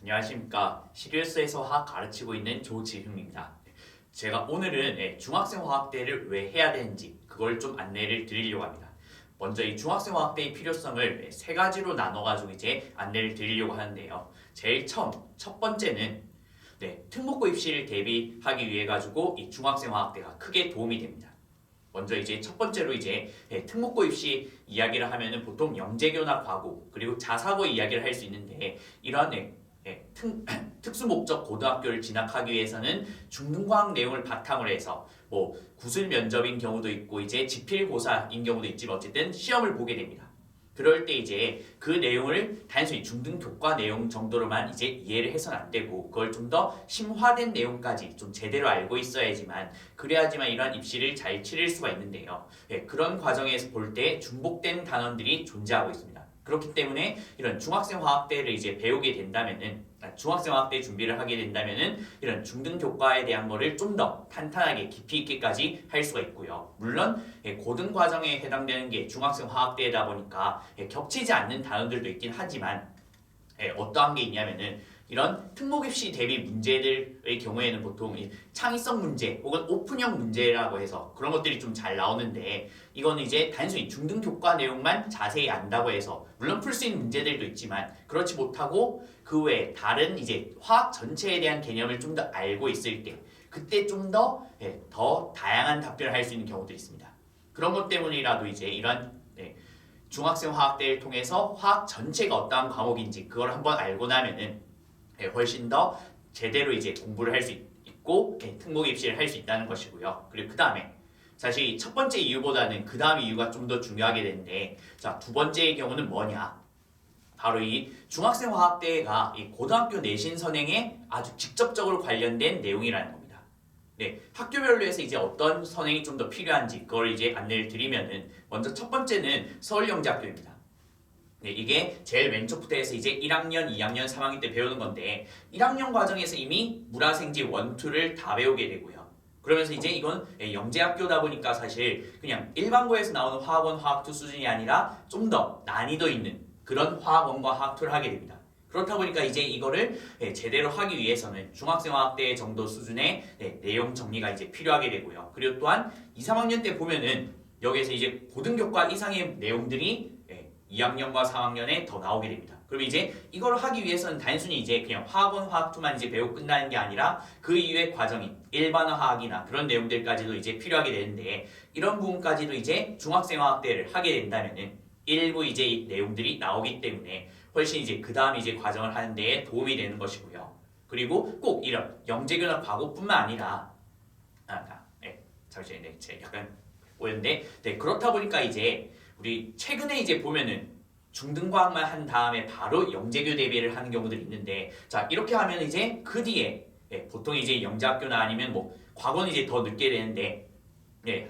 안녕하십니까. 시리우스에서 화학 가르치고 있는 조지흠입니다. 제가 오늘은 중학생 화학대를 왜 해야 되는지 그걸 좀 안내를 드리려고 합니다. 먼저 이 중학생 화학대의 필요성을 세 가지로 나눠가지고 이제 안내를 드리려고 하는데요. 제일 첫 번째는 특목고 입시를 대비하기 위해 가지고 이 중학생 화학대가 크게 도움이 됩니다. 먼저 이제 첫 번째로 이제 특목고 입시 이야기를 하면은 보통 영재교나 과고 그리고 자사고 이야기를 할 수 있는데 이러한 특수 목적 고등학교를 진학하기 위해서는 중등과학 내용을 바탕으로 해서 뭐 구술 면접인 경우도 있고 이제 지필고사인 경우도 있지만 어쨌든 시험을 보게 됩니다. 그럴 때 이제 그 내용을 단순히 중등 교과 내용 정도로만 이제 이해를 해서는 안 되고 그걸 좀 더 심화된 내용까지 좀 제대로 알고 있어야지만 그래야지만 이러한 입시를 잘 치를 수가 있는데요. 그런 과정에서 볼 때 중복된 단원들이 존재하고 있습니다. 그렇기 때문에 이런 중학생 화학대를 이제 배우게 된다면은 중학생 화학대 준비를 하게 된다면은 이런 중등 교과에 대한 거를 좀 더 탄탄하게 깊이 있게까지 할 수가 있고요. 물론 고등 과정에 해당되는 게 중학생 화학대다 보니까 겹치지 않는 단원들도 있긴 하지만 어떠한 게 있냐면은 이런 특목 입시 대비 문제들의 경우에는 보통 창의성 문제 혹은 오픈형 문제라고 해서 그런 것들이 좀 잘 나오는데 이거는 이제 단순히 중등 교과 내용만 자세히 안다고 해서 물론 풀 수 있는 문제들도 있지만 그렇지 못하고 그 외에 다른 이제 화학 전체에 대한 개념을 좀 더 알고 있을 때 그때 좀 더 다양한 답변을 할 수 있는 경우도 있습니다. 그런 것 때문이라도 이제 이런 중학생 화학대를 통해서 화학 전체가 어떠한 과목인지 그걸 한번 알고 나면은 훨씬 더 제대로 이제 공부를 할 수 있고 특목 입시를 할 수 있다는 것이고요. 그리고 그 다음에 사실 첫 번째 이유보다는 그 다음 이유가 좀 더 중요하게 되는데 자, 두 번째의 경우는 뭐냐? 바로 이 중학생 화학대가 이 고등학교 내신 선행에 아주 직접적으로 관련된 내용이라는 겁니다. 학교별로 해서 이제 어떤 선행이 좀 더 필요한지 그걸 이제 안내를 드리면은 먼저 첫 번째는 서울영재학교입니다. 이게 제일 왼쪽부터 해서 이제 1학년, 2학년, 3학년 때 배우는 건데 1학년 과정에서 이미 물화생지 1, 2를 다 배우게 되고요. 그러면서 이제 이건 영재학교다 보니까 사실 그냥 일반고에서 나오는 화학 1, 화학 2 수준이 아니라 좀 더 난이도 있는 그런 화학 1과 화학 2를 하게 됩니다. 그렇다 보니까 이제 이거를 제대로 하기 위해서는 중학생 화학대 정도 수준의 내용 정리가 이제 필요하게 되고요. 그리고 또한 2, 3학년 때 보면은 여기에서 이제 고등교과 이상의 내용들이 2학년과 3학년에 더 나오게 됩니다. 그럼 이제 이걸 하기 위해서는 단순히 이제 그냥 화학 1, 화학 2만 이제 배우고 끝나는 게 아니라 그 이후의 과정인 일반화 화학이나 그런 내용들까지도 이제 필요하게 되는데 이런 부분까지도 이제 중학생 화학대를 하게 된다면은 일부 이제 이 내용들이 나오기 때문에 훨씬 이제 그 다음 이제 과정을 하는 데에 도움이 되는 것이고요. 그리고 꼭 이런 영재교나 과고뿐만 아니라 잠시만요. 제가 약간 오였는데 그렇다 보니까 이제 우리 최근에 이제 보면은 중등과학만 한 다음에 바로 영재교 대비를 하는 경우들이 있는데 자 이렇게 하면 이제 그 뒤에 보통 이제 영재학교나 아니면 뭐 과거는 이제 더 늦게 되는데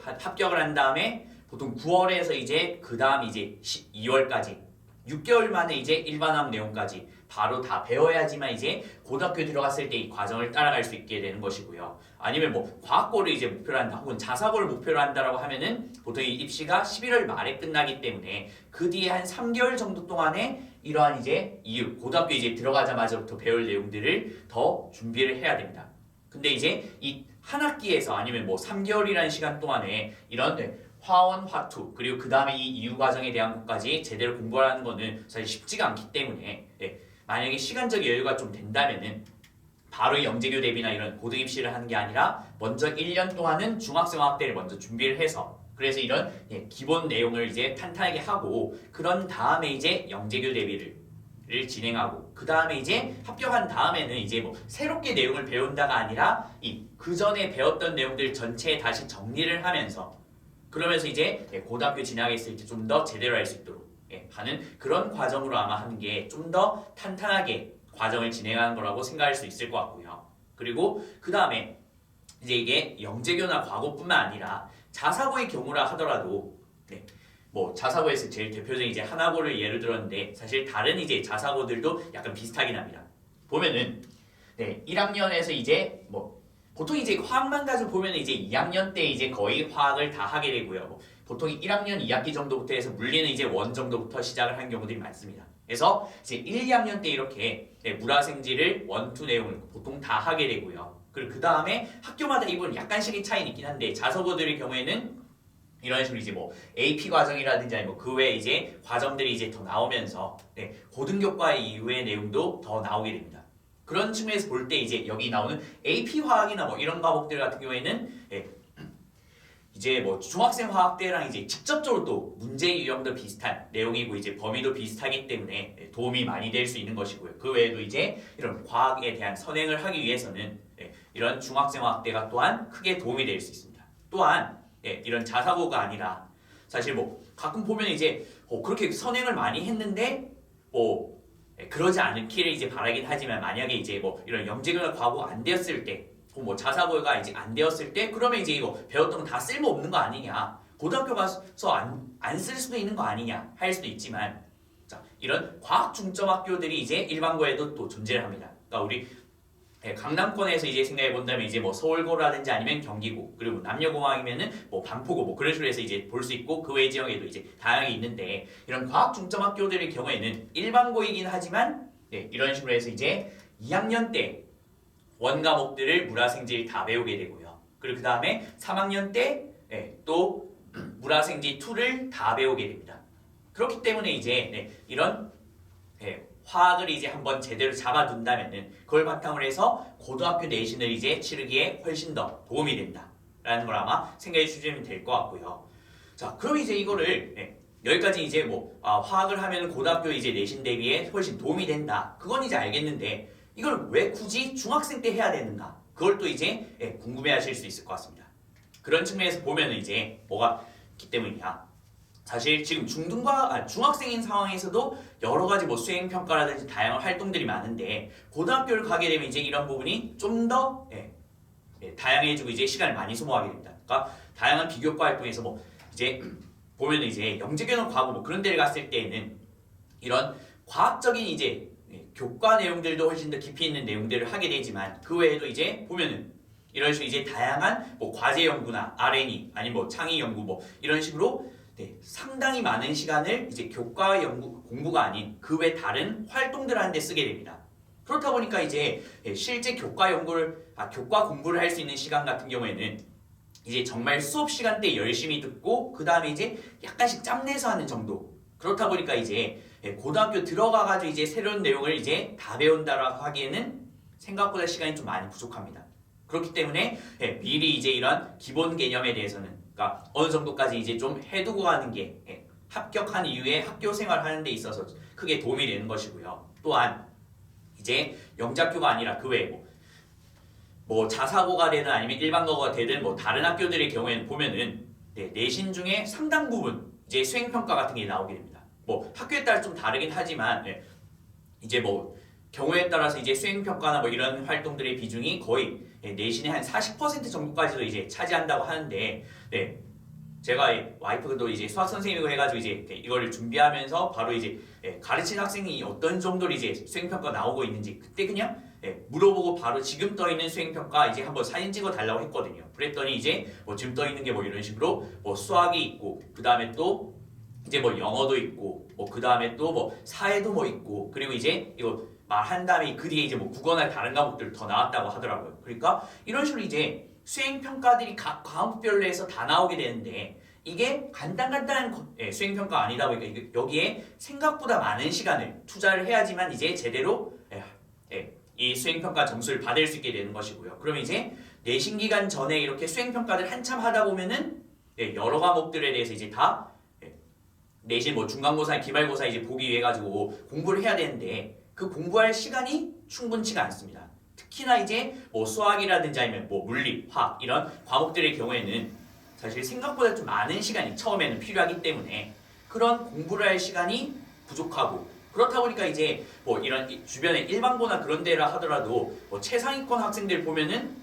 합격을 한 다음에 보통 9월에서 이제 그 다음 이제 2월까지 6개월 만에 이제 일반학 내용까지 바로 다 배워야지만 이제 고등학교에 들어갔을 때 이 과정을 따라갈 수 있게 되는 것이고요. 아니면 뭐 과학고를 이제 목표로 한다 혹은 자사고를 목표로 한다라고 하면은 보통 이 입시가 11월 말에 끝나기 때문에 그 뒤에 한 3개월 정도 동안에 이러한 이제 이유 고등학교 이제 들어가자마자부터 배울 내용들을 더 준비를 해야 됩니다. 근데 이제 이 한 학기에서 아니면 뭐 3개월이라는 시간 동안에 이런 화원, 화투 그리고 그 다음에 이 이유 과정에 대한 것까지 제대로 공부하는 거는 사실 쉽지가 않기 때문에 만약에 시간적 여유가 좀 된다면은 바로 영재교 대비나 이런 고등 입시를 하는 게 아니라 먼저 1년 동안은 중학생 화학대를 먼저 준비를 해서 그래서 이런 기본 내용을 이제 탄탄하게 하고 그런 다음에 이제 영재교 대비를 진행하고 그 다음에 이제 합격한 다음에는 이제 뭐 새롭게 내용을 배운다가 아니라 그 전에 배웠던 내용들 전체에 다시 정리를 하면서 그러면서 이제 고등학교 진학했을 때 좀 더 제대로 할 수 있도록 하는 그런 과정으로 아마 하는 게 좀 더 탄탄하게 과정을 진행하는 거라고 생각할 수 있을 것 같고요. 그리고 그 다음에 이제 이게 영재교나 과고뿐만 아니라 자사고의 경우라 하더라도 뭐 자사고에서 제일 대표적인 이제 하나고를 예를 들었는데 사실 다른 이제 자사고들도 약간 비슷하긴 합니다. 보면은 1학년에서 이제 뭐 보통 이제 화학만 가지고 보면 이제 2학년 때 이제 거의 화학을 다 하게 되고요. 보통 1학년 2학기 정도부터 해서 물리는 이제 원 정도부터 시작을 한 경우들이 많습니다. 그래서 이제 1, 2학년 때 이렇게 물화생지를 원투 내용을 보통 다 하게 되고요. 그리고 그 다음에 학교마다 이건 약간씩의 차이는 있긴 한데 자서고들의 경우에는 이런 식으로 이제 뭐 AP 과정이라든지 아니면 그 외에 이제 과정들이 이제 더 나오면서 고등교과 이후의 내용도 더 나오게 됩니다. 그런 측면에서 볼 때 이제 여기 나오는 AP 화학이나 뭐 이런 과목들 같은 경우에는 이제 뭐 중학생 화학 때랑 이제 직접적으로 또 문제 유형도 비슷한 내용이고 이제 범위도 비슷하기 때문에 도움이 많이 될 수 있는 것이고요. 그 외에도 이제 이런 과학에 대한 선행을 하기 위해서는 이런 중학생 화학 때가 또한 크게 도움이 될 수 있습니다. 또한 이런 자사고가 아니라 사실 뭐 가끔 보면 이제 그렇게 선행을 많이 했는데 뭐 그러지 않기를 이제 바라긴 하지만 만약에 이제 뭐 이런 영재교나 과거가 안 되었을 때 뭐 자사고가 이제 안 되었을 때 그러면 이제 이거 배웠던 거 다 쓸모 없는 거 아니냐, 고등학교 가서 안 쓸 수도 있는 거 아니냐 할 수도 있지만, 자 이런 과학 중점 학교들이 이제 일반고에도 또 존재를 합니다. 그러니까 우리 강남권에서 이제 생각해 본다면 이제 뭐 서울고라든지 아니면 경기고, 그리고 남녀공학이면은 뭐 반포고 뭐 그런 식으로 해서 이제 볼 수 있고 그 외 지역에도 이제 다양하게 있는데, 이런 과학 중점 학교들의 경우에는 일반고이긴 하지만 이런 식으로 해서 이제 2학년 때 원 과목들을 물화생지를 다 배우게 되고요. 그리고 그 다음에 3학년 때 또 물화생지 2를 다 배우게 됩니다. 그렇기 때문에 이제 이런 화학을 이제 한번 제대로 잡아둔다면은 그걸 바탕으로 해서 고등학교 내신을 이제 치르기에 훨씬 더 도움이 된다라는 걸 아마 생각해 주시면 될 것 같고요. 자, 그럼 이제 이거를 여기까지 이제 뭐 화학을 하면 고등학교 이제 내신 대비에 훨씬 도움이 된다. 그건 이제 알겠는데 이걸 왜 굳이 중학생 때 해야 되는가? 그걸 또 이제 궁금해하실 수 있을 것 같습니다. 그런 측면에서 보면은 이제 뭐가 있기 때문이냐? 사실 지금 중학생인 상황에서도 여러 가지 뭐 수행 평가라든지 다양한 활동들이 많은데 고등학교를 가게 되면 이제 이런 부분이 좀 더 다양해지고 이제 시간을 많이 소모하게 됩니다. 그러니까 다양한 비교과 활동에서 뭐 이제 보면 이제 영재교나 과거 뭐 그런 데를 갔을 때에는 이런 과학적인 이제 교과 내용들도 훨씬 더 깊이 있는 내용들을 하게 되지만, 그 외에도 이제 보면은 이런 식으로 이제 다양한 뭐 과제 연구나 R&E 아니 뭐 창의 연구 뭐 이런 식으로 상당히 많은 시간을 이제 교과 연구 공부가 아닌 그 외 다른 활동들 하는 데 쓰게 됩니다. 그렇다 보니까 이제 실제 교과 공부를 할 수 있는 시간 같은 경우에는 이제 정말 수업 시간 때 열심히 듣고 그 다음에 이제 약간씩 짬내서 하는 정도. 그렇다 보니까 이제 고등학교 들어가가지고 이제 새로운 내용을 이제 다 배운다라고 하기에는 생각보다 시간이 좀 많이 부족합니다. 그렇기 때문에 미리 이제 이런 기본 개념에 대해서는, 그러니까 어느 정도까지 이제 좀 해두고 가는 게 합격한 이후에 학교 생활하는 데 있어서 크게 도움이 되는 것이고요. 또한 이제 영재학교가 아니라 그 외에 뭐 자사고가 되든 아니면 일반고가 되든 뭐 다른 학교들의 경우에는 보면은 내신 중에 상당 부분 이제 수행평가 같은 게 나오게 됩니다. 뭐 학교에 따라 좀 다르긴 하지만 이제 뭐 경우에 따라서 이제 수행평가나 뭐 이런 활동들의 비중이 거의 내신의 한 40% 정도까지도 이제 차지한다고 하는데, 제가 와이프도 이제 수학 선생님이고 해가지고 이제 이걸 준비하면서 바로 이제 가르치는 학생이 어떤 정도로 이제 수행평가 나오고 있는지 그때 그냥 물어보고 바로 지금 떠 있는 수행평가 이제 한번 사진 찍어 달라고 했거든요. 그랬더니 이제 뭐 지금 떠 있는 게 뭐 이런 식으로 뭐 수학이 있고 그 다음에 또 이제 뭐 영어도 있고 뭐 그 다음에 또 뭐 사회도 뭐 있고, 그리고 이제 이거 말한 다음에 그 뒤에 이제 뭐 국어나 다른 과목들 더 나왔다고 하더라고요. 그러니까 이런 식으로 이제 수행평가들이 각 과목별로 해서 다 나오게 되는데, 이게 간단한 수행평가 아니다 보니까 여기에 생각보다 많은 시간을 투자를 해야지만 이제 제대로 이 수행평가 점수를 받을 수 있게 되는 것이고요. 그러면 이제 내신 기간 전에 이렇게 수행평가를 한참 하다 보면은 여러 과목들에 대해서 이제 다 내신 뭐 중간고사, 기말고사 이제 보기 위해 가지고 공부를 해야 되는데 그 공부할 시간이 충분치가 않습니다. 특히나 이제 뭐 수학이라든지 아니면 뭐 물리, 화학 이런 과목들의 경우에는 사실 생각보다 좀 많은 시간이 처음에는 필요하기 때문에 그런 공부를 할 시간이 부족하고, 그렇다 보니까 이제 뭐 이런 주변에 일반고나 그런 데라 하더라도 뭐 최상위권 학생들 보면은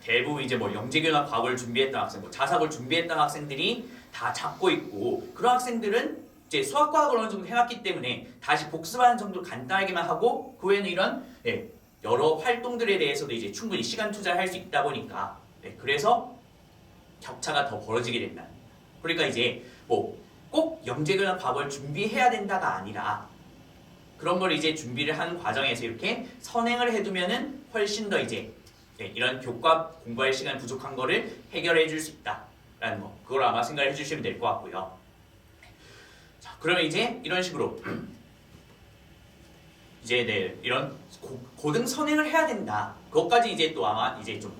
대부분 이제 뭐 영재교나 과학을 준비했던 학생, 뭐 자사고를 준비했던 학생들이 다 잡고 있고, 그런 학생들은 이제 수학과학을 어느 정도 해왔기 때문에 다시 복습하는 정도 간단하게만 하고 그 외에는 이런 여러 활동들에 대해서도 이제 충분히 시간 투자를 할 수 있다 보니까 그래서 격차가 더 벌어지게 된다. 그러니까 이제 뭐 꼭 영재교나 과학을 준비해야 된다가 아니라 그런 걸 이제 준비를 하는 과정에서 이렇게 선행을 해두면은 훨씬 더 이제 이런 교과 공부할 시간 부족한 거를 해결해 줄 수 있다라는 거. 그걸 아마 생각을 해주시면 될 것 같고요. 자, 그러면 이제 이런 식으로 이제 이런 고등 선행을 해야 된다. 그것까지 이제 또 아마 이제 좀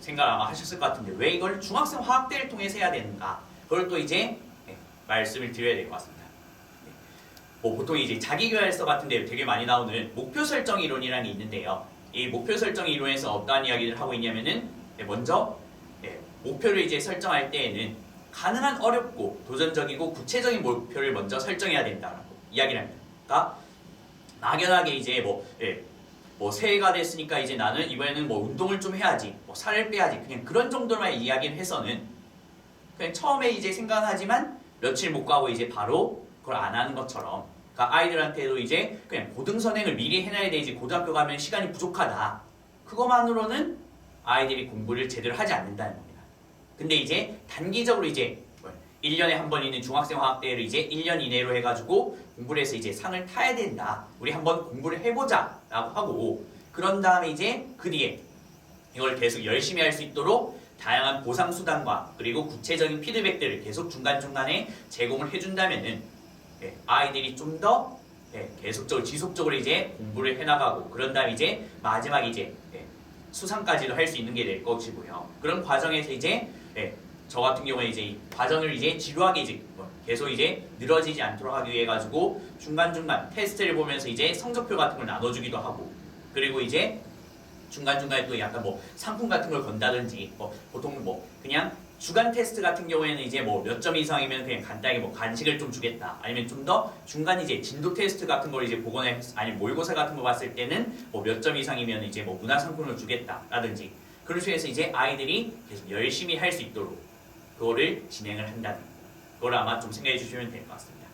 생각을 아마 하셨을 것 같은데 왜 이걸 중학생 화학대를 통해서 해야 되는가? 그걸 또 이제 말씀을 드려야 될 것 같습니다. 뭐 보통 이제 자기계발서 같은데 되게 많이 나오는 목표 설정 이론이라는 게 있는데요. 이 목표 설정 이론에서 어떠한 이야기를 하고 있냐면은 먼저 목표를 이제 설정할 때에는 가능한 어렵고 도전적이고 구체적인 목표를 먼저 설정해야 된다라고 이야기를 합니다. 그러니까 막연하게 이제 뭐 새해가 됐으니까 이제 나는 이번에는 뭐 운동을 좀 해야지, 뭐 살을 빼야지, 그냥 그런 정도만 이야기를 해서는 그냥 처음에 이제 생각하지만 며칠 못 가고 이제 바로 그걸 안 하는 것처럼, 그러니까 아이들한테도 이제 그냥 고등선행을 미리 해놔야 되지 고등학교 가면 시간이 부족하다. 그것만으로는 아이들이 공부를 제대로 하지 않는다는 겁니다. 근데 이제 단기적으로 이제 1년에 한 번 있는 중학생화학대회를 이제 1년 이내로 해가지고 공부를 해서 이제 상을 타야 된다. 우리 한번 공부를 해보자 라고 하고, 그런 다음에 이제 그 뒤에 이걸 계속 열심히 할 수 있도록 다양한 보상수단과 그리고 구체적인 피드백들을 계속 중간중간에 제공을 해준다면은 아이들이 좀 더 계속적으로 지속적으로 이제 공부를 해나가고, 그런 다음에 이제 마지막 이제 수상까지도 할 수 있는 게 될 것이고요. 그런 과정에서 이제 저 같은 경우에 이제 이 과정을 이제 지루하게 이제 계속 이제 늘어지지 않도록 하기 위해 가지고 중간중간 테스트를 보면서 이제 성적표 같은 걸 나눠주기도 하고, 그리고 이제 중간중간에 또 약간 뭐 상품 같은 걸 건다든지, 보통 뭐 그냥 주간 테스트 같은 경우에는 이제 뭐 몇 점 이상이면 그냥 간단하게 뭐 간식을 좀 주겠다, 아니면 좀 더 중간 이제 진도 테스트 같은 걸 이제 보거나 아니면 모의고사 같은 거 봤을 때는 뭐 몇 점 이상이면 이제 뭐 문화상품을 주겠다라든지, 그런 식으로 해서 이제 아이들이 계속 열심히 할 수 있도록 그거를 진행을 한다는, 그걸 아마 좀 생각해 주시면 될 것 같습니다.